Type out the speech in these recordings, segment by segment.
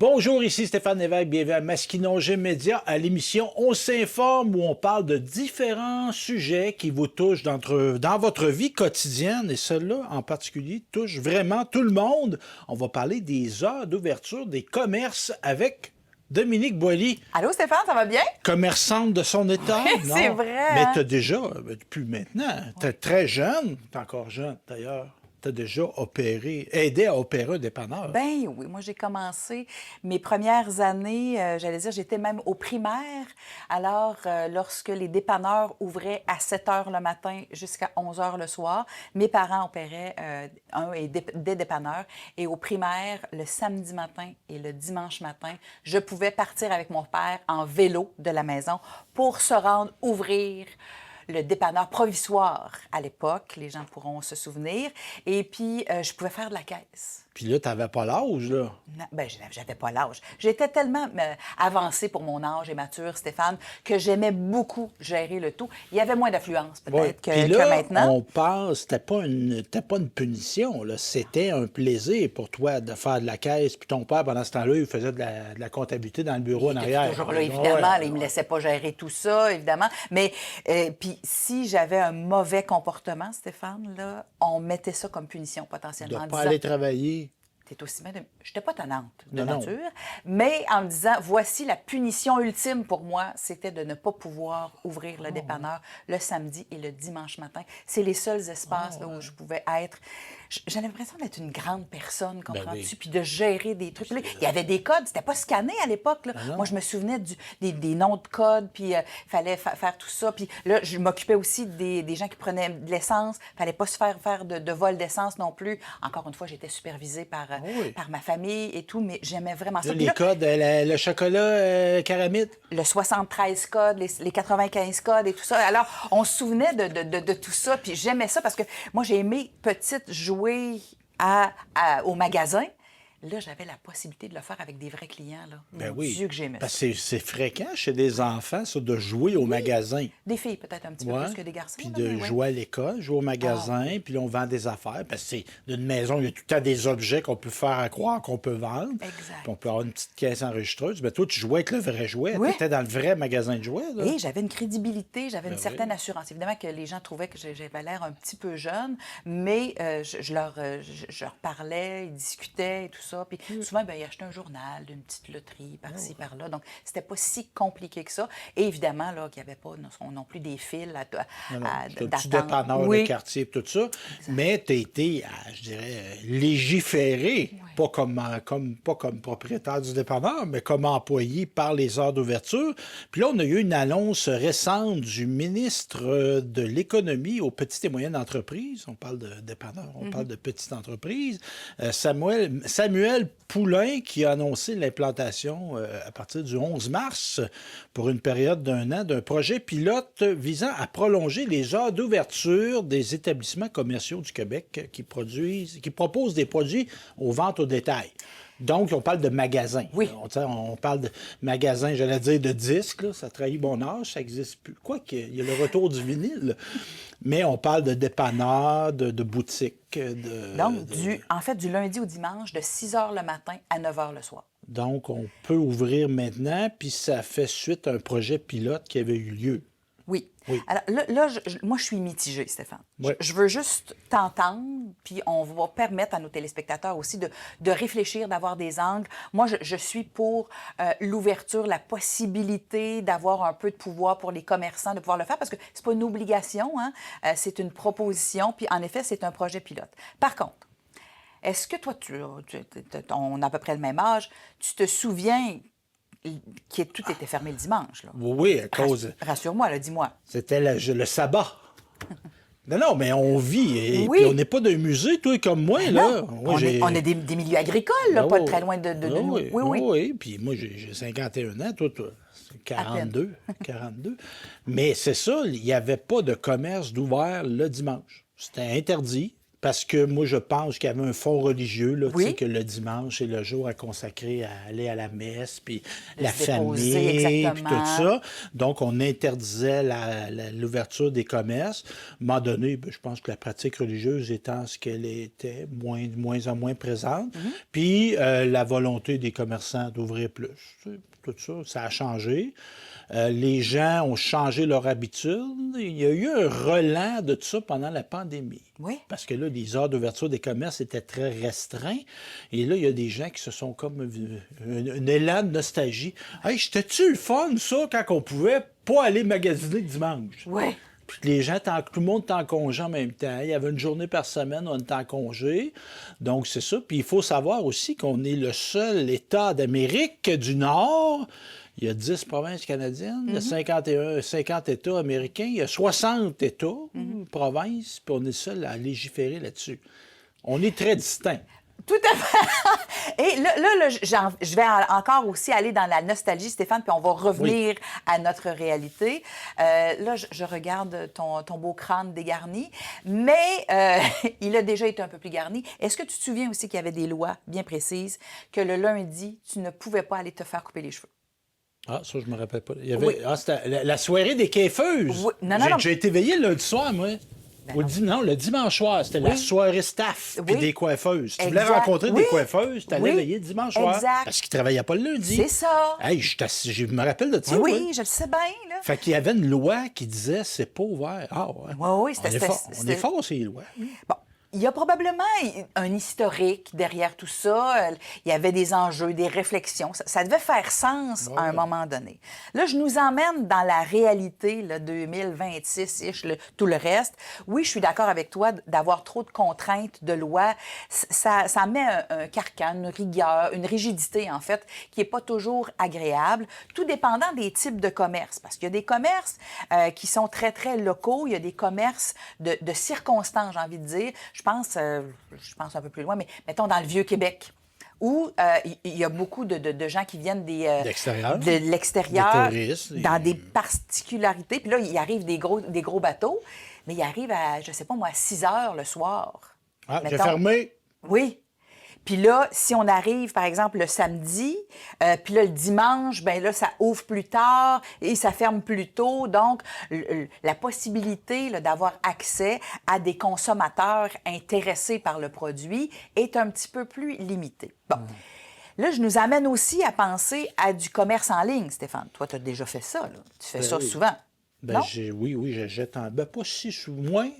Bonjour, ici Stéphane Lévesque, bienvenue à Masquinongé Média, à l'émission On s'informe où on parle de différents sujets qui vous touchent dans votre vie quotidienne et ceux-là en particulier touchent vraiment tout le monde. On va parler des heures d'ouverture des commerces avec Dominique Boily. Allô Stéphane, ça va bien? Commerçante de son état. Oui, c'est vrai. Mais hein? tu as déjà, depuis maintenant, tu es très jeune, tu es encore jeune d'ailleurs. Tu as déjà aidé à opérer un dépanneur. Ben oui, moi j'ai commencé mes premières années, j'allais dire, j'étais même au primaire. Alors, lorsque les dépanneurs ouvraient à 7 heures le matin jusqu'à 11 heures le soir, mes parents opéraient des dépanneurs. Et au primaire, le samedi matin et le dimanche matin, je pouvais partir avec mon père en vélo de la maison pour se rendre ouvrir le dépanneur provisoire à l'époque, les gens pourront se souvenir. Et puis, je pouvais faire de la caisse. Puis là, tu n'avais pas l'âge, là. Non, ben, j'avais pas l'âge. J'étais tellement avancée pour mon âge et mature, Stéphane, que j'aimais beaucoup gérer le tout. Il y avait moins d'affluence, peut-être, Puis là, que maintenant. on pense, c'était pas une punition, là. C'était un plaisir pour toi de faire de la caisse. Puis ton père, pendant ce temps-là, il faisait de la comptabilité dans le bureau en Il arrière. était toujours là, évidemment. Là, il me laissait pas gérer tout ça, évidemment. Mais puis si j'avais un mauvais comportement, Stéphane, là, on mettait ça comme punition potentiellement. De En pas disant, aller travailler. t'es aussi bien je n'étais pas tannante de Non. nature, mais en me disant, voici la punition ultime pour moi, c'était de ne pas pouvoir ouvrir le dépanneur le samedi et le dimanche matin. C'est les seuls espaces là, où je pouvais être. J'avais l'impression d'être une grande personne, comprends-tu? oui. Puis de gérer des trucs. Là, il y avait des codes, c'était pas scanné à l'époque. Là. Moi, je me souvenais des noms de codes, puis il fallait faire tout ça. Puis là, je m'occupais aussi des gens qui prenaient de l'essence. Il fallait pas se faire de vol d'essence non plus. Encore une fois, j'étais supervisée par ma famille et tout, mais j'aimais vraiment ça. Là, Puis les là, codes, le chocolat caramide. le 73 codes, les 95 codes et tout ça. Alors, on se souvenait de tout ça, puis j'aimais ça parce que moi, j'ai aimé, petite, jouer au magasin. Là, j'avais la possibilité de le faire avec des vrais clients. Là. Ben Mon oui. Dieu que j'aimais Parce ça. que c'est fréquent chez des enfants, ça, de jouer au magasin. Des filles, peut-être un petit peu Ouais. plus que des garçons. Puis là, de mais ouais. jouer à l'école, jouer au magasin, puis là, on vend des affaires. Parce que c'est d'une maison, il y a tout le temps des objets qu'on peut faire croire qu'on peut vendre. Exact. Puis on peut avoir une petite caisse enregistreuse. Ben toi, tu jouais avec le vrai jouet. Oui. Tu étais dans le vrai magasin de jouets. Là. Et j'avais une crédibilité, j'avais une oui. certaine assurance. Évidemment que les gens trouvaient que j'avais l'air un petit peu jeune, mais je leur parlais, ils discutaient et tout ça. Puis souvent, ben, ils achetaient un journal, une petite loterie par-ci, par-là. Donc, c'était pas si compliqué que ça. Et évidemment, là, qu'il n'y avait pas non plus des fils C'était un petit d'attente. dépanneur de quartier et tout ça. Mais tu as été, je dirais, légiféré, pas comme propriétaire du dépanneur, mais comme employé par les heures d'ouverture. Puis là, on a eu une annonce récente du ministre de l'Économie aux petites et moyennes entreprises. On parle de dépanneur, on parle de petites entreprises. Samuel Poulain qui a annoncé l'implantation à partir du 11 mars pour une période d'1 an d'un projet pilote visant à prolonger les heures d'ouverture des établissements commerciaux du Québec qui proposent des produits aux ventes au détail. Donc, on parle de magasins. Oui. On parle de magasins, j'allais dire de disques, là, ça trahit mon âge, ça n'existe plus. Quoique, il y a le retour du vinyle. Mais on parle de dépanneurs, de boutiques. Donc, en fait, du lundi au dimanche, de 6 heures le matin à 9 heures le soir. Donc, on peut ouvrir maintenant, puis ça fait suite à un projet pilote qui avait eu lieu. Oui. Oui. Alors là, moi, je suis mitigée, Stéphane. Oui. Je veux juste t'entendre, puis on va permettre à nos téléspectateurs aussi de réfléchir, d'avoir des angles. Moi, je suis pour l'ouverture, la possibilité d'avoir un peu de pouvoir pour les commerçants de pouvoir le faire, parce que c'est pas une obligation, hein? C'est une proposition, puis en effet, c'est un projet pilote. Par contre, est-ce que toi, on a à peu près le même âge, tu te souviens que tout était fermé le dimanche, là? Oui, à cause... Rassure-moi, là, dis-moi. C'était le sabbat. Non, mais on vit. Et Oui. puis on n'est pas d'un musée, toi comme moi. Là. Non, Moi, on est des milieux agricoles, là, pas très loin de nous. Oui. Puis moi, j'ai 51 ans. Toi, c'est 42. 42. Mais c'est ça, il n'y avait pas de commerce d'ouvert le dimanche. C'était interdit. Parce que moi, je pense qu'il y avait un fond religieux, là, Oui. tu sais, que le dimanche est le jour à consacrer à aller à la messe, puis De la se déposer, famille, puis exactement. tout ça. Donc, on interdisait l'ouverture des commerces. À un moment donné, ben, je pense que la pratique religieuse étant ce qu'elle était, de moins en moins présente. Puis, la volonté des commerçants d'ouvrir plus. Tu sais, tout ça, ça a changé. Les gens ont changé leur habitude. Il y a eu un relent de tout ça pendant la pandémie. Oui. Parce que là, les heures d'ouverture des commerces étaient très restreints. Et là, il y a des gens qui se sont comme un élan de nostalgie. Hey, c'était-tu le fun, ça, quand on pouvait pas aller magasiner le dimanche? Oui. Puis les gens, tout le monde était en congé en même temps. Il y avait une journée par semaine, on était en congé. Donc, c'est ça. Puis il faut savoir aussi qu'on est le seul État d'Amérique du Nord. Il y a 10 provinces canadiennes, il y a 50 États américains, il y a 60 États, provinces, puis on est le seul à légiférer là-dessus. On est très distincts. Tout à fait. Et là, je vais encore aussi aller dans la nostalgie, Stéphane, puis on va revenir à notre réalité. Là, je regarde ton beau crâne dégarni, mais il a déjà été un peu plus garni. Est-ce que tu te souviens aussi qu'il y avait des lois bien précises que le lundi, tu ne pouvais pas aller te faire couper les cheveux? Ah, ça, je me rappelle pas. Il y avait... Ah, c'était la soirée des coiffeuses. Oui. Non. J'ai été veillé le lundi soir, moi. Non, le dimanche soir, c'était la soirée staff puis des coiffeuses. Tu voulais rencontrer des coiffeuses, tu allais veiller dimanche soir. Exact. Parce qu'ils ne travaillaient pas le lundi. C'est ça. Hey, je me rappelle de ça. Oui, moi. je le sais bien, là. Fait qu'il y avait une loi qui disait c'est pas ouvert. Ah ouais. Oui, On est fort, ces lois. Bon. Il y a probablement un historique derrière tout ça. Il y avait des enjeux, des réflexions. Ça devait faire sens à un moment donné. Là, je nous emmène dans la réalité, là, 2026-ish, tout le reste. Oui, je suis d'accord avec toi d'avoir trop de contraintes de loi. Ça met un carcan, une rigueur, une rigidité, en fait, qui n'est pas toujours agréable, tout dépendant des types de commerces. Parce qu'il y a des commerces qui sont très, très locaux. Il y a des commerces de circonstances, j'ai envie de dire. Je pense un peu plus loin, mais mettons dans le Vieux-Québec, où il y a beaucoup de gens qui viennent de l'extérieur, des touristes, dans des particularités. Puis là, il arrive des gros bateaux, mais il arrive à, je sais pas moi, à 6 heures le soir. Ah, j'ai fermé. Oui. Puis là, si on arrive, par exemple, le samedi, puis là, le dimanche, bien là, ça ouvre plus tard et ça ferme plus tôt. Donc, la possibilité là, d'avoir accès à des consommateurs intéressés par le produit est un petit peu plus limitée. Bon. Là, je nous amène aussi à penser à du commerce en ligne, Stéphane. Toi, tu as déjà fait ça, là. Tu fais ça souvent. Ben, oui, j'achète ben, pas si moins,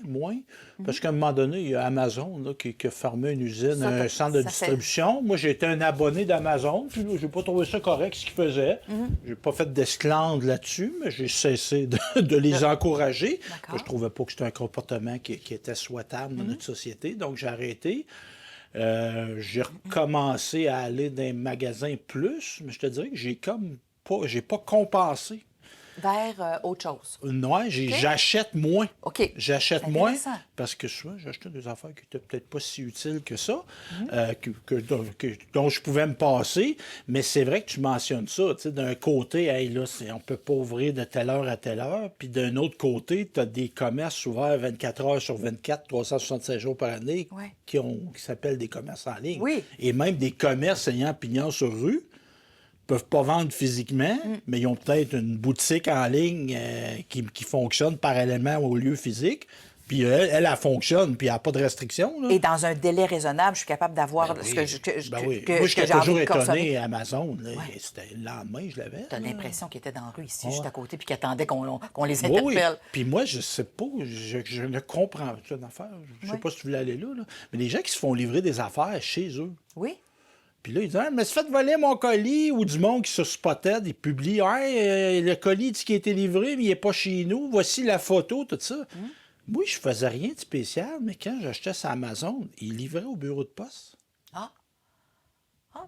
parce qu'à un moment donné, il y a Amazon là, qui a fermé une usine, un centre de distribution. Moi, j'ai été un abonné d'Amazon, puis là, j'ai pas trouvé ça correct ce qu'ils faisaient. J'ai pas fait d'esclandre là-dessus, mais j'ai cessé de les encourager. Je trouvais pas que c'était un comportement qui était souhaitable dans notre société, donc j'ai arrêté. J'ai recommencé à aller dans les magasins plus, mais je te dirais que j'ai pas compensé. Vers autre chose. Non, j'achète moins. OK. J'achète moins parce que souvent, j'achetais des affaires qui n'étaient peut-être pas si utiles que ça, dont je pouvais me passer. Mais c'est vrai que tu mentionnes ça. D'un côté, hey, là, on ne peut pas ouvrir de telle heure à telle heure. Puis d'un autre côté, tu as des commerces ouverts 24 heures sur 24, 365 jours par année qui s'appellent des commerces en ligne. Oui. Et même des commerces ayant pignon sur rue peuvent pas vendre physiquement, mais ils ont peut-être une boutique en ligne qui fonctionne parallèlement au lieu physique. Puis elle fonctionne, puis il n'y a pas de restriction. Là. Et dans un délai raisonnable, je suis capable d'avoir oui. ce que Moi, j'ai j'étais toujours envie de consommer. étonné à Amazon. C'était le lendemain, je l'avais. Tu as l'impression qu'ils étaient dans la rue ici, juste à côté, puis qu'ils attendaient qu'on les Oui. interpelle. Puis moi, je sais pas, je ne comprends pas cette affaire. Je sais pas si tu voulais aller là, mais les gens qui se font livrer des affaires chez eux. Oui. Puis là, ils disent, ah, mais se fait voler mon colis, ou du monde qui se spotted, ils publient, le colis dit qu'il a été livré, mais il n'est pas chez nous, voici la photo, tout ça. Moi, je faisais rien de spécial, mais quand j'achetais sur Amazon, ils livraient au bureau de poste.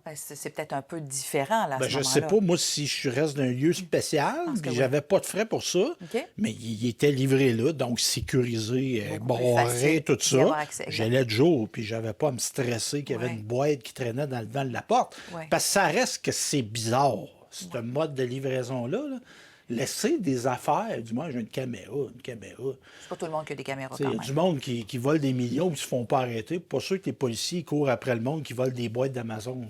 Ben c'est peut-être un peu différent, là, à ce Je moment-là. sais pas, moi, si je reste d'un lieu spécial, puis j'avais pas de frais pour ça, mais il était livré là, donc sécurisé, barré, tout ça. J'allais de jour, puis j'avais pas à me stresser qu'il y avait une boîte qui traînait dans le devant de la porte. Parce que ça reste que c'est bizarre, ce mode de livraison-là. Là. laisser des affaires. Du moins, j'ai une caméra. C'est pas tout le monde qui a des caméras Il quand y a même. du monde qui vole des millions et qui se font pas arrêter. Pas sûr que les policiers courent après le monde qui vole des boîtes d'Amazon.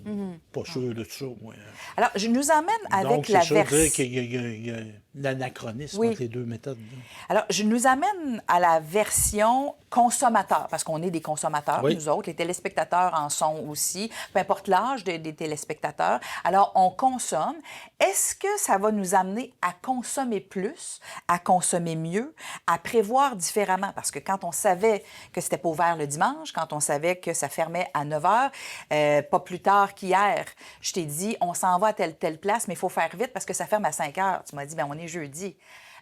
Pas sûr de ça, moi. Alors, je nous emmène avec Donc, la c'est sûr dire version... qu'il y a l'anachronisme Oui. entre les deux méthodes. Alors, je nous amène à la version consommateur, parce qu'on est des consommateurs, Oui. nous autres. Les téléspectateurs en sont aussi, peu importe l'âge des téléspectateurs. Alors, on consomme. Est-ce que ça va nous amener à consommer plus, à consommer mieux, à prévoir différemment? Parce que quand on savait que c'était pas ouvert le dimanche, quand on savait que ça fermait à 9 h, pas plus tard qu'hier, je t'ai dit, on s'en va à telle place, mais il faut faire vite parce que ça ferme à 5 h. Tu m'as dit, bien, on est jeudi.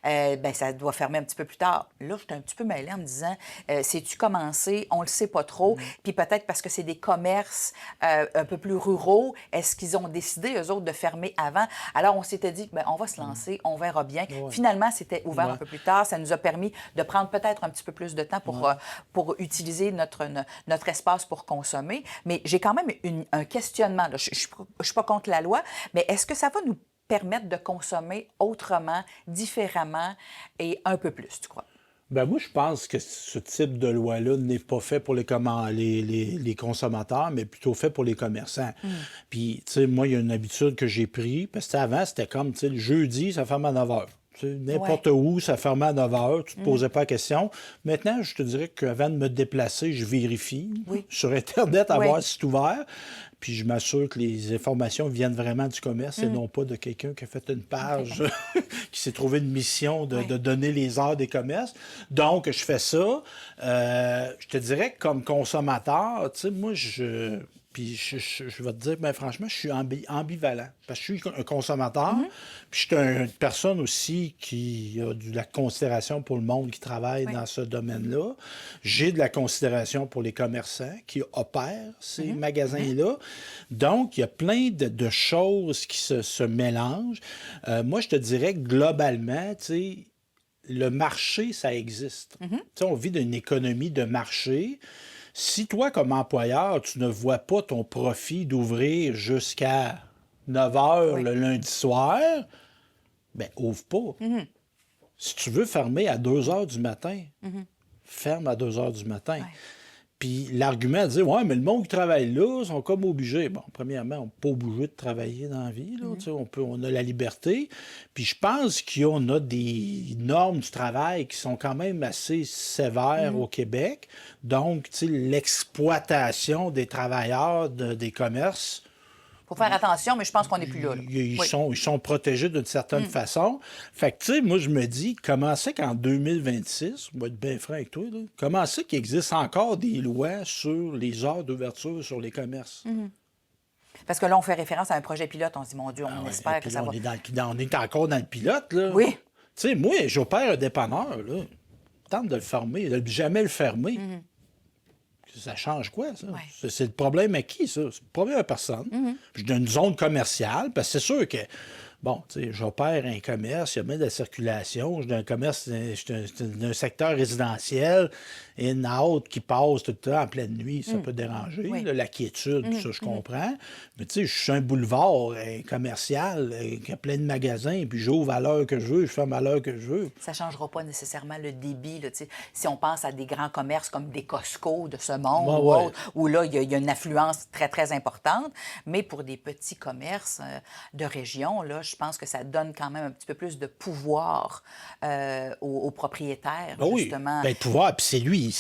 Ben, ça doit fermer un petit peu plus tard. Là, j'étais un petit peu mêlée en me disant, sais-tu commencé? On le sait pas trop. Puis peut-être parce que c'est des commerces un peu plus ruraux, est-ce qu'ils ont décidé, eux autres, de fermer avant? Alors, on s'était dit, ben, on va se lancer, on verra bien. Finalement, c'était ouvert un peu plus tard. Ça nous a permis de prendre peut-être un petit peu plus de temps pour utiliser notre espace pour consommer. Mais j'ai quand même un questionnement. Là. Je ne suis pas contre la loi, mais est-ce que ça va nous permettre de consommer autrement, différemment et un peu plus, tu crois? Ben moi, je pense que ce type de loi-là n'est pas fait pour les consommateurs, mais plutôt fait pour les commerçants. Puis, tu sais, moi, il y a une habitude que j'ai prise, parce que avant, c'était comme, tu sais, le jeudi, ça ferme à 9 h. N'importe où, ça fermait à 9 h, tu ne te posais pas la question. Maintenant, je te dirais qu'avant de me déplacer, je vérifie sur Internet à voir si c'est ouvert. Puis je m'assure que les informations viennent vraiment du commerce et non pas de quelqu'un qui a fait une page, qui s'est trouvé une mission de donner les heures des commerces. Donc, je fais ça. Je te dirais que comme consommateur, tu sais, moi, puis je vais te dire, ben, franchement, je suis ambivalent. Parce que je suis un consommateur, puis je suis une personne aussi qui a de la considération pour le monde qui travaille dans ce domaine-là. J'ai de la considération pour les commerçants qui opèrent ces magasins-là. Donc, il y a plein de choses qui se mélangent. Moi, je te dirais que globalement, tu sais, le marché, ça existe. Tu sais, on vit d'une économie de marché. Si toi, comme employeur, tu ne vois pas ton profit d'ouvrir jusqu'à 9 h le lundi soir, bien, ouvre pas. Si tu veux fermer à 2 h du matin, ferme à 2 h du matin. Puis l'argument de dire, ouais, mais le monde qui travaille là, ils sont comme obligés. Bon, premièrement, on n'est pas obligé de travailler dans la vie. Là, tu sais, on a la liberté. Puis je pense qu'on a des normes du travail qui sont quand même assez sévères au Québec. Donc, tu sais, l'exploitation des travailleurs des commerces. Faut faire attention, mais je pense qu'on n'est plus là. Ils sont protégés d'une certaine façon. Fait que, tu sais, moi, je me dis, comment c'est qu'en 2026, on va être bien franc avec toi, là, comment c'est qu'il existe encore des lois sur les heures d'ouverture sur les commerces? Parce que là, on fait référence à un projet pilote. On se dit, mon Dieu, on espère que ça va... On est encore dans le pilote, là. Oui. Tu sais, moi, j'opère un dépanneur, là. Tente de le fermer, de jamais le fermer. Ça change quoi, ça? C'est le problème à qui, ça? C'est le problème à personne. Je donne une zone commerciale, parce que c'est sûr que, bon, tu sais, j'opère un commerce, il y a bien de la circulation, je suis un commerce, je suis d'un secteur résidentiel, in-out qui passe tout le temps en pleine nuit, ça peut déranger, là, la quiétude, tout ça, je comprends. Mais tu sais, je suis un boulevard commercial qui a plein de magasins, puis j'ouvre à l'heure que je veux, je ferme à l'heure que je veux. Ça ne changera pas nécessairement le débit. Là, si on pense à des grands commerces comme des Costco de ce monde ou autres, où là, il y a une affluence très, très importante. Mais pour des petits commerces de région, là, je pense que ça donne quand même un petit peu plus de pouvoir aux propriétaires, justement. Oui, ben, pouvoir, puis c'est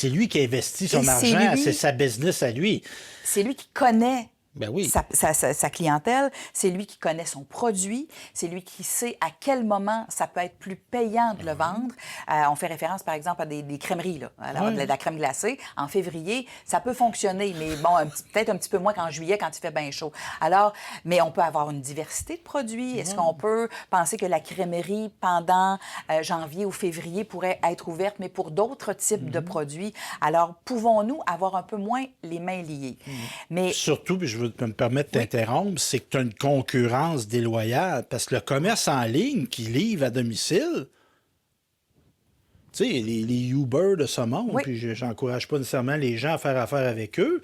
lui qui investit son argent, c'est sa business à lui. C'est lui qui connaît Ben oui. sa clientèle, c'est lui qui connaît son produit, c'est lui qui sait à quel moment ça peut être plus payant de le vendre. On fait référence, par exemple, à des crèmeries, là. Alors, de la crème glacée. En février, ça peut fonctionner, mais bon, peut-être un petit peu moins qu'en juillet, quand il fait bien chaud. Alors, mais on peut avoir une diversité de produits. Est-ce qu'on peut penser que la crèmerie, pendant janvier ou février, pourrait être ouverte, mais pour d'autres types de produits? Alors, pouvons-nous avoir un peu moins les mains liées? Mais surtout, puis je veux me permettre de t'interrompre, c'est que tu as une concurrence déloyale, parce que le commerce en ligne qui livre à domicile, tu sais, les Uber de ce monde, puis j'encourage pas nécessairement les gens à faire affaire avec eux,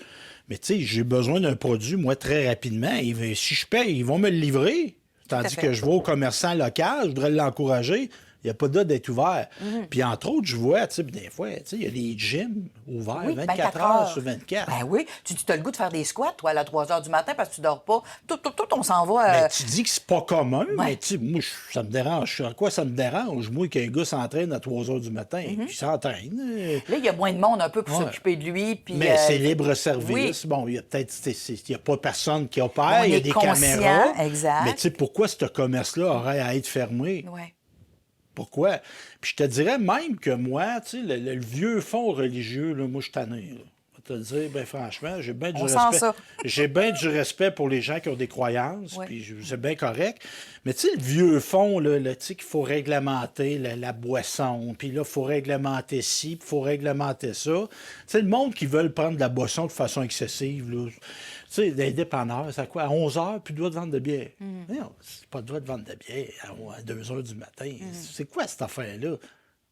mais tu sais, j'ai besoin d'un produit, moi, très rapidement. Si je paye, ils vont me le livrer. Tandis fait. que je vois au commerçant local, je voudrais l'encourager. Il n'y a pas d'heure d'être ouvert. Puis entre autres, je vois, tu sais, des fois, tu sais, il y a des gyms ouverts Oui, 24 heures sur 24. Ben oui. Tu as le goût de faire des squats, toi, à 3 heures du matin parce que tu dors pas. Tout, on s'en va. Ben, tu dis que c'est pas commun, Ouais. mais tu sais, moi, ça me dérange. En quoi ça me dérange? Moi, qu'un gars s'entraîne à 3 heures du matin, puis il s'entraîne. Là, il y a moins de monde un peu pour Ouais. s'occuper de lui. Puis, Mais c'est libre-service. oui. Bon, il y a peut-être, il n'y a pas personne qui opère, On il y a est des conscient, caméras. exact. Mais tu sais, pourquoi ce commerce-là aurait à être fermé? Ouais. Pourquoi? Puis je te dirais même que moi, tu sais, le vieux fond religieux, là, moi, je suis tanné, là. Je vais te le dire, ben franchement, j'ai bien du On sent respect. ça. J'ai bien du respect pour les gens qui ont des croyances, Ouais. puis c'est bien correct. Mais tu sais, le vieux fond, là, tu sais, qu'il faut réglementer la boisson, puis là, il faut réglementer ci, puis il faut réglementer ça. Tu sais, le monde qui veut prendre de la boisson de façon excessive, là, tu sais, des dépanneurs, c'est à quoi? À 11 heures, plus de droit de vendre de bière. Non, c'est pas le droit de vendre de bière à 2 heures du matin. C'est quoi cette affaire-là?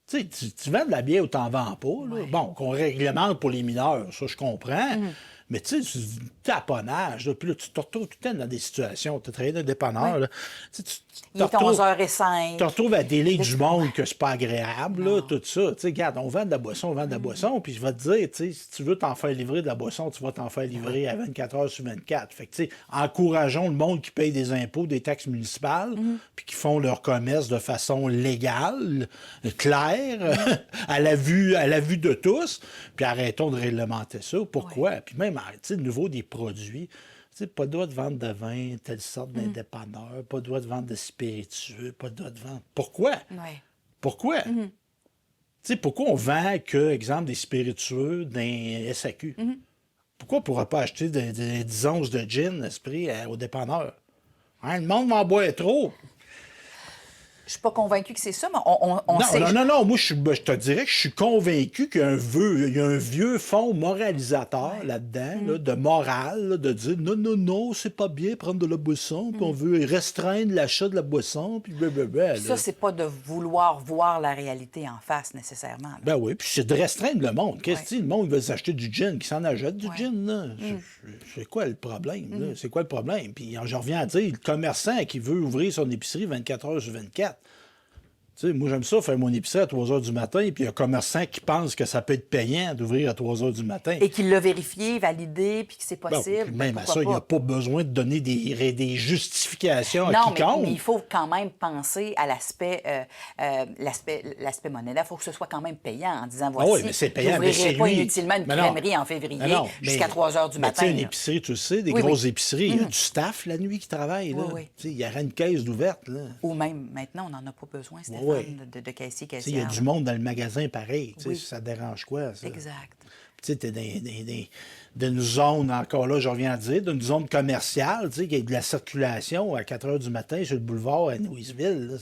Tu sais, tu vends de la bière ou t'en vends pas. Là. Bon, qu'on réglemente pour les mineurs, ça, je comprends. Mais tu sais, c'est du taponnage. Là. Puis là, tu te retrouves tout le temps dans des situations. Tu as travaillé dans un dépanneur. Là. Tu sais, Il est 11h05. tu te retrouves à délai du monde que c'est pas agréable, là, tout ça. Tu sais, regarde, on vend de la boisson, on vend de la boisson, puis je vais te dire, tu sais, si tu veux t'en faire livrer de la boisson, tu vas t'en faire livrer à 24 heures sur 24. Fait que, tu sais, encourageons le monde qui paye des impôts, des taxes municipales, puis qui font leur commerce de façon légale, claire, à la vue de tous, puis arrêtons de réglementer ça. Pourquoi? Puis même, tu sais, au niveau des produits, tu sais, pas de droit de vendre de vin, telle sorte d'indépanneur, pas de droit de vendre de spiritueux, pas de droit de vendre. Pourquoi? Ouais. Pourquoi? Tu sais, pourquoi on vend que, exemple, des spiritueux d'un SAQ? Pourquoi on ne pourra pas acheter des 10 onces de gin, esprit, au dépanneur? Hein, le monde m'en boit trop. Je suis pas convaincue que c'est ça, mais on sait. Non. Moi, je te dirais que je suis convaincu qu'il y a un vieux fond moralisateur là-dedans, là, de morale, là, de dire non, c'est pas bien prendre de la boisson, puis on veut restreindre l'achat de la boisson, puis blablabla. Puis ça, c'est pas de vouloir voir la réalité en face nécessairement. Là. Ben oui, puis c'est de restreindre le monde. Qu'est-ce que le monde veut s'acheter du gin, qui s'en achète du gin, là? C'est quoi le problème, là? C'est quoi le problème? Puis je reviens à dire, le commerçant qui veut ouvrir son épicerie 24 heures sur 24, tu sais, moi, j'aime ça, faire mon épicerie à 3 heures du matin, puis il y a un commerçant qui pense que ça peut être payant d'ouvrir à 3 heures du matin. Et qu'il l'a vérifié, validé, puis que c'est Bon, possible. puis même à pourquoi ça, il n'y pas? a pas besoin de donner des justifications à Non, quiconque. mais il faut quand même penser à l'aspect monétaire. Il faut que ce soit quand même payant en disant, voici, oui, mais c'est payant, mais j'ouvrirai c'est pas lui. inutilement une Mais non. crèmerie en février Mais non, jusqu'à 3 heures du mais matin. tu sais, une là. épicerie, tu le sais, des Oui, grosses oui. épiceries, il y a du staff la nuit qui travaille. Là. Oui. Tu sais, il y aurait une caisse d'ouverte. Là. Ou même, maintenant, on n'en a pas besoin, Stéphane, Oui. de caissier, Tu sais, il y a caissière. du monde dans le magasin pareil. Tu sais, Oui. ça dérange quoi, ça? Exact. Tu sais, t'es d'une zone, encore là, je reviens à dire, d'une zone commerciale, tu sais, qu'il y a de la circulation à 4 heures du matin sur le boulevard à Louisville. Là,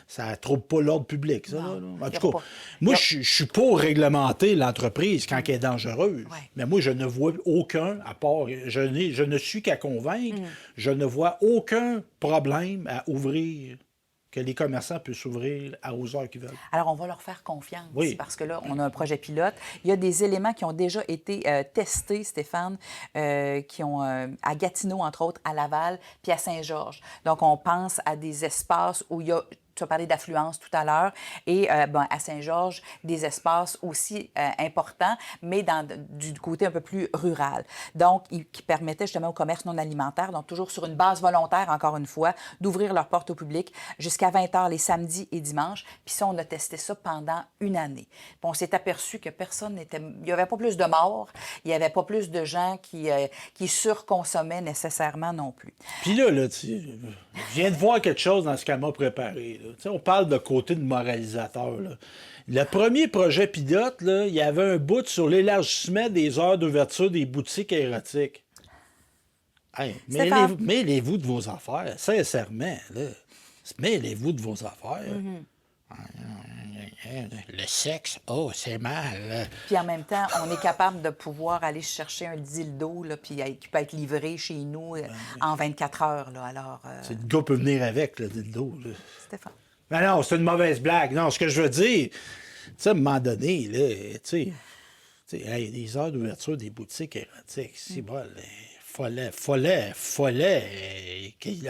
ça trouble pas l'ordre public, ça. Non, Là. y En a tout cas, pas- moi, je suis pour réglementer l'entreprise quand elle est dangereuse. Ouais. Mais moi, je ne vois aucun, à part, je ne suis qu'à convaincre, je ne vois aucun problème à ouvrir, que les commerçants puissent s'ouvrir aux heures qu'ils veulent. Alors, on va leur faire confiance Oui. parce que là, on a un projet pilote. Il y a des éléments qui ont déjà été testés, Stéphane, qui ont à Gatineau, entre autres, à Laval, puis à Saint-Georges. Donc, on pense à des espaces où il y a... Tu as parlé d'affluence tout à l'heure. Et à Saint-Georges, des espaces aussi importants, mais du côté un peu plus rural. Donc, qui permettaient justement au commerce non alimentaire, donc toujours sur une base volontaire, encore une fois, d'ouvrir leurs portes au public jusqu'à 20 h les samedis et dimanches. Puis ça, on a testé ça pendant une année. Puis on s'est aperçu que personne n'était... Il n'y avait pas plus de morts, il n'y avait pas plus de gens qui surconsommaient nécessairement non plus. Puis là, je viens de voir quelque chose dans ce qu'elle m'a préparé. Là. Tu sais, on parle de côté de moralisateur. Là. Le premier projet pilote, là, il y avait un bout sur l'élargissement des heures d'ouverture des boutiques érotiques. Hey, mêlez-vous de vos affaires, sincèrement. Là. Mêlez-vous de vos affaires. Le sexe, oh, c'est mal. Puis en même temps, on est capable de pouvoir aller chercher un dildo là, puis qui peut être livré chez nous en 24 heures. Là. Alors, Le gars peut venir avec, le dildo. Là. Stéphane. Mais non, c'est une mauvaise blague. Non, ce que je veux dire, tu sais, à un moment donné, là, tu sais, il y a des heures d'ouverture des boutiques érotiques. C'est bon, La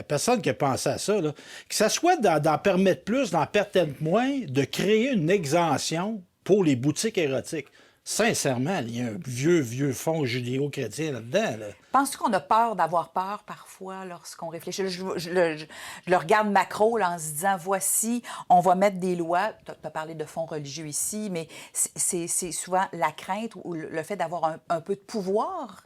personne qui a pensé à ça, là, que ça soit d'en permettre plus, d'en permettre moins, de créer une exemption pour les boutiques érotiques. Sincèrement, il y a un vieux fond judéo-chrétien là-dedans. Là. Penses-tu qu'on a peur d'avoir peur parfois lorsqu'on réfléchit? Je le regarde macro là, en se disant, voici, on va mettre des lois. Tu as parlé de fonds religieux ici, mais c'est souvent la crainte ou le fait d'avoir un peu de pouvoir.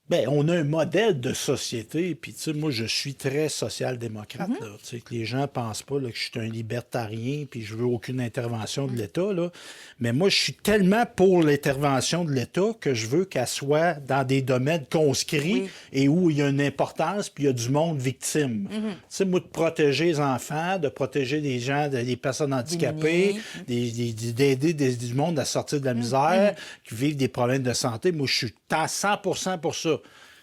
Bien, on a un modèle de société, puis tu sais, moi, je suis très social-démocrate, là. Tu sais, que les gens pensent pas là, que je suis un libertarien, puis je veux aucune intervention de l'État, là. Mais moi, je suis tellement pour l'intervention de l'État que je veux qu'elle soit dans des domaines conscrits et où il y a une importance, puis il y a du monde victime. Tu sais, moi, de protéger les enfants, de protéger les gens, des personnes handicapées, d'aider du monde à sortir de la misère, qui vivent des problèmes de santé, moi, je suis à 100% pour ça.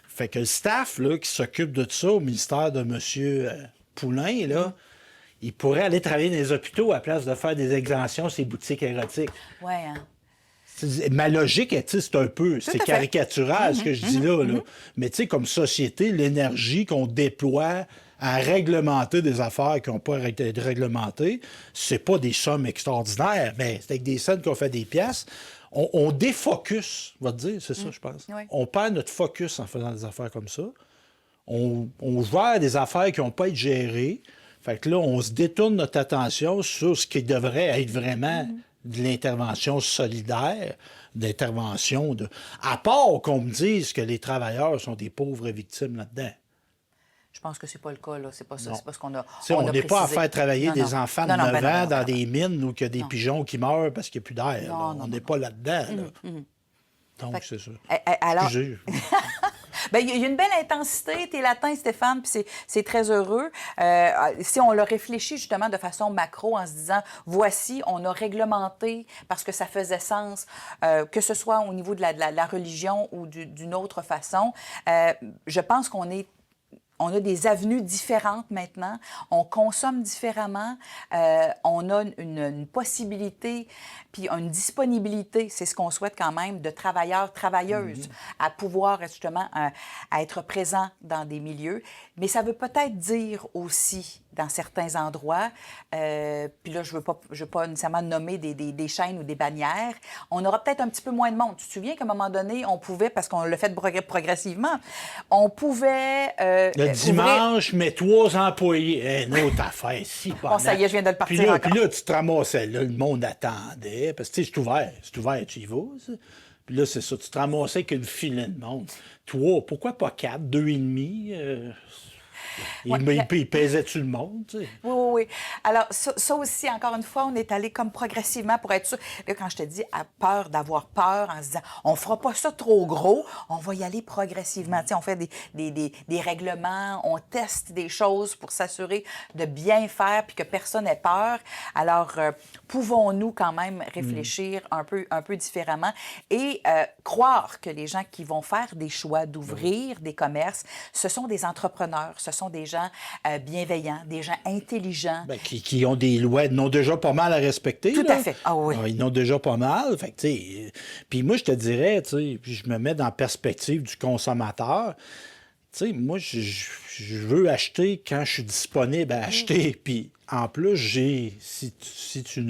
Fait que le staff là, qui s'occupe de tout ça au ministère de M. Poulain, là, il pourrait aller travailler dans les hôpitaux à la place de faire des exemptions sur les boutiques érotiques. Oui, hein? Ma logique, c'est un peu, c'est caricatural ce que je dis là. Mais tu sais, comme société, l'énergie qu'on déploie à réglementer des affaires qui n'ont pas été réglementées, c'est pas des sommes extraordinaires, mais c'est avec des scènes qu'on fait des pièces. On défocus, on va te dire, c'est ça, je pense. Oui. On perd notre focus en faisant des affaires comme ça. On gère des affaires qui n'ont pas été gérées. Fait que là, on se détourne notre attention sur ce qui devrait être vraiment de l'intervention solidaire, d'intervention de... À part qu'on me dise que les travailleurs sont des pauvres victimes là-dedans. Je pense que c'est pas le cas, là. C'est pas ça. C'est pas ce qu'on a. On n'est pas à faire travailler des enfants de 9 ans dans des ben mines où il y a des pigeons qui meurent parce qu'il n'y a plus d'air. On n'est pas là-dedans. Là. Donc, c'est ça. Alors, Excusez. bien, il y a une belle intensité. Tu es latin, Stéphane, puis c'est très heureux. Si on le réfléchit justement de façon macro en se disant, voici, on a réglementé parce que ça faisait sens, que ce soit au niveau de la religion ou d'une autre façon, je pense on a des avenues différentes maintenant, on consomme différemment, on a une possibilité puis une disponibilité, c'est ce qu'on souhaite quand même, de travailleurs, travailleuses, à pouvoir justement à être présents dans des milieux. Mais ça veut peut-être dire aussi, dans certains endroits, puis là, je veux pas nécessairement nommer des chaînes ou des bannières, on aura peut-être un petit peu moins de monde. Tu te souviens qu'à un moment donné, on pouvait, parce qu'on l'a fait progressivement, on pouvait... le dimanche, mais 3 employés. Une autre affaire, si. Bon, ça y est, je viens de le partir encore. Puis là, tu te ramassais là, le monde attendait. Parce que, tu sais, c'est ouvert, tu y vas, ça. Puis là, c'est ça, tu te ramassais avec une filée de monde. 3, pourquoi pas 4, 2,5? Il pesait-tu le monde, tu sais? Oui. Alors, ça aussi, encore une fois, on est allé comme progressivement pour être sûr. Là, quand je te dis, à peur d'avoir peur, en se disant, on fera pas ça trop gros, on va y aller progressivement. Tu sais, on fait des règlements, on teste des choses pour s'assurer de bien faire puis que personne n'ait peur. Alors, pouvons-nous quand même réfléchir un peu différemment et croire que les gens qui vont faire des choix d'ouvrir des commerces, ce sont des entrepreneurs, ce sont des gens bienveillants, des gens intelligents. Bien, qui ont des lois, ils n'ont déjà pas mal à respecter. Tout là. à fait. Ah oui. Ils n'ont déjà pas mal. Fait que, tu sais, puis moi, je te dirais, tu sais, puis je me mets dans la perspective du consommateur. Tu sais, moi, je veux acheter quand je suis disponible à acheter. Puis en plus, si tu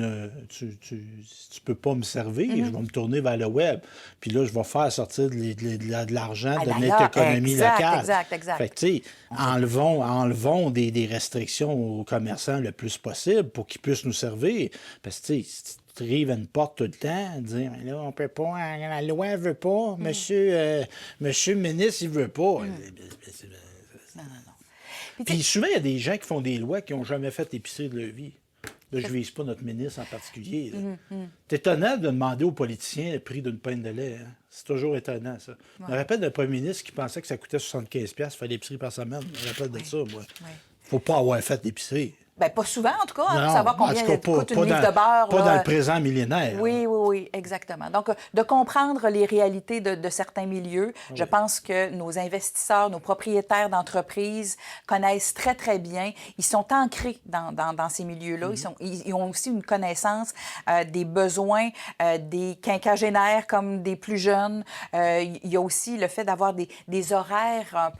peux pas me servir, je vais me tourner vers le web. Puis là, je vais faire sortir de l'argent de notre économie locale. Exact. Fait que, tu sais, enlevons des restrictions aux commerçants le plus possible pour qu'ils puissent nous servir. Parce que, tu sais, tu arrives à une porte tout le temps, dire là, on peut pas, la loi veut pas, monsieur le ministre, il veut pas. Non. Puis souvent, il y a des gens qui font des lois qui n'ont jamais fait l'épicerie de leur vie. Là, je ne vise pas notre ministre en particulier. C'est étonnant de demander aux politiciens le prix d'une pinte de lait. Hein? C'est toujours étonnant, ça. Je me rappelle d'un premier ministre qui pensait que ça coûtait 75$ faire l'épicerie par semaine. Je me rappelle de ça, moi. Il ne faut pas avoir fait l'épicerie. Bien, pas souvent, en tout cas, hein, Non, pour savoir en combien tout cas, coûte une pas livre dans, de beurre. pas là. dans le présent millénaire. Oui, oui, oui, exactement. Donc, de comprendre les réalités de certains milieux, je pense que nos investisseurs, nos propriétaires d'entreprises connaissent très, très bien. Ils sont ancrés dans ces milieux-là. Ils ont aussi une connaissance des besoins des quinquagénaires comme des plus jeunes. Il y a aussi le fait d'avoir des horaires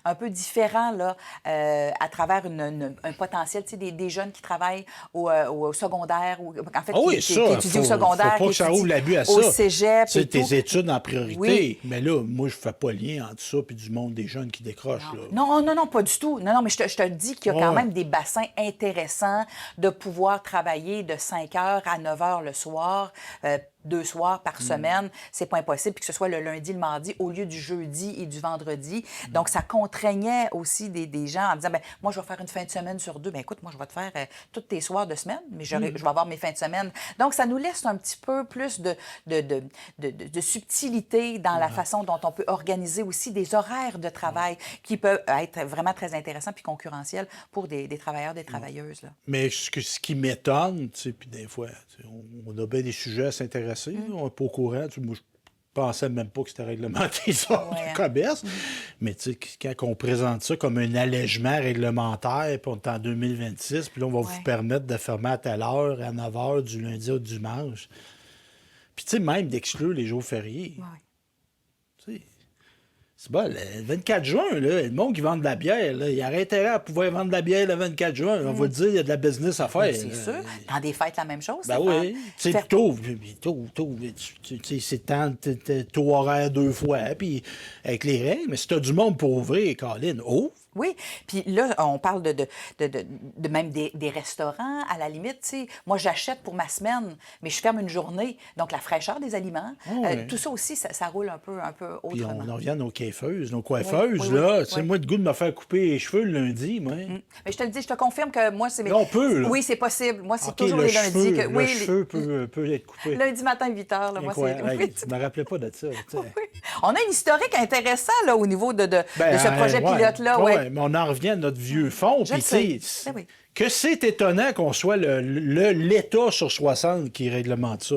un peu différents là, à travers un potentiel, tu sais, des jeunes qui travaillent au secondaire, ou en fait, Ah oui, qui ça, étudient au secondaire, faut pas qui que ça étudient ouvre l'abus à au ça. cégep C'est et tout. tes études en priorité. Oui. Mais là, moi, je fais pas lien entre ça et du monde des jeunes qui décrochent. Là. Non, non, non, pas du tout. Non, non, mais je te dis qu'il y a quand Ouais. même des bassins intéressants de pouvoir travailler de 5 heures à 9 heures le soir, 2 soirs par semaine. C'est pas impossible, puis que ce soit le lundi, le mardi, au lieu du jeudi et du vendredi. Donc, ça contraignait aussi des gens en disant, ben moi, je vais faire une fin de semaine sur 2. Ben écoute, moi, je vais te faire tous tes soirs de semaine, mais je vais avoir mes fins de semaine. Donc, ça nous laisse un petit peu plus de subtilité dans la façon dont on peut organiser aussi des horaires de travail qui peuvent être vraiment très intéressants puis concurrentiels pour des travailleurs, des travailleuses. Là. Mais ce qui m'étonne, tu sais, puis des fois, tu sais, on a bien des sujets à s'intéresser. On n'est pas au courant. Tu sais, moi, je pensais même pas que c'était réglementé, ça, Ouais. le commerce. Mais tu sais, quand on présente ça comme un allègement réglementaire, puis on est en 2026, puis là, on va vous permettre de fermer à telle heure, à 9 heures, du lundi au dimanche. Puis tu sais, même d'exclure les jours fériés. Ouais. Tu sais, c'est bon, le 24 juin, là, le monde qui vend de la bière, là, il aurait intérêt à pouvoir vendre de la bière le 24 juin. On va le dire, il y a de la business à faire. C'est sûr. Dans des fêtes, la même chose. Ben Stéphane. oui. Tu sais, t'ouvres, tu sais, c'est tant taux horaire 2 fois, puis avec les règles, mais si t'as du monde pour ouvrir, Colin, ouvre. Oui, puis là, on parle de même des restaurants, à la limite, tu sais. Moi, j'achète pour ma semaine, mais je ferme une journée. Donc, la fraîcheur des aliments, ouais. tout ça aussi, ça roule un peu Puis autrement. on en revient à nos coiffeuses, nos coiffeuses, Oui, oui, là. oui, Tu sais, oui. moi, le goût de me faire couper les cheveux le lundi, moi. Mais je te le dis, je te confirme que moi, c'est mes... Là, on peut, là. Oui, c'est possible. Moi, c'est OK, toujours le les lundis cheveu, que... le cheveu peut être coupé. Lundi matin, 8 heures, là, moi, c'est... Incroyable. Oui, Je me rappelais pas de ça. Tu sais. oui. On a une historique intéressant, là, au niveau de Ben, ce projet ouais, pilote-là, ouais, ouais. mais on en revient à notre vieux fond. Je Puis, le sais. tu sais, Ben oui. que c'est étonnant qu'on soit l'État sur 60 qui réglemente ça.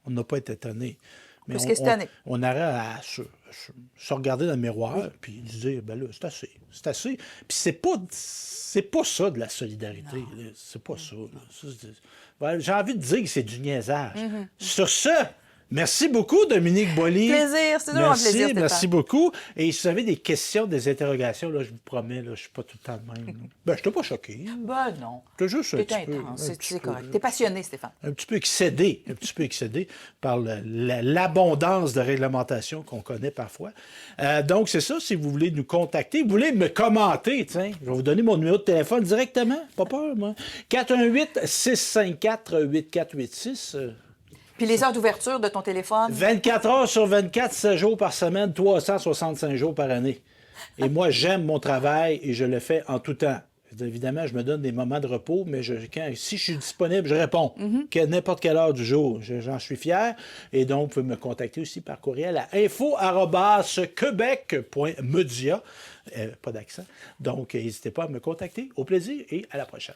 On n'a pas été étonné. Mais Plus que cette année. on aurait à se regarder dans le miroir puis se dire, ben là, c'est assez. C'est assez. Puis c'est pas ça de la solidarité. Là. C'est pas ça. Là. Ben, j'ai envie de dire que c'est du niaisage. Sur ce, merci beaucoup, Dominique Boily. Plaisir, c'est toujours un Merci, plaisir, Stéphane. merci beaucoup. Et si vous avez des questions, des interrogations, là, je vous promets, là, je ne suis pas tout le temps le même. là. Ben, je t'ai pas choqué. Ben non. T'es juste un T'es petit peu. intense, un petit c'est peu, correct. T'es passionné, Stéphane. un petit peu excédé par l'abondance de réglementation qu'on connaît parfois. Donc, c'est ça, si vous voulez nous contacter, vous voulez me commenter, tiens, je vais vous donner mon numéro de téléphone directement, pas peur, moi. 418-654-8486. Puis les heures d'ouverture de ton téléphone? 24 heures sur 24, 7 jours par semaine, 365 jours par année. Et moi, j'aime mon travail et je le fais en tout temps. Évidemment, je me donne des moments de repos, mais si je suis disponible, je réponds. N'importe quelle heure du jour. J'en suis fier. Et donc, vous pouvez me contacter aussi par courriel à info@quebec.media. Pas d'accent. Donc, n'hésitez pas à me contacter. Au plaisir et à la prochaine.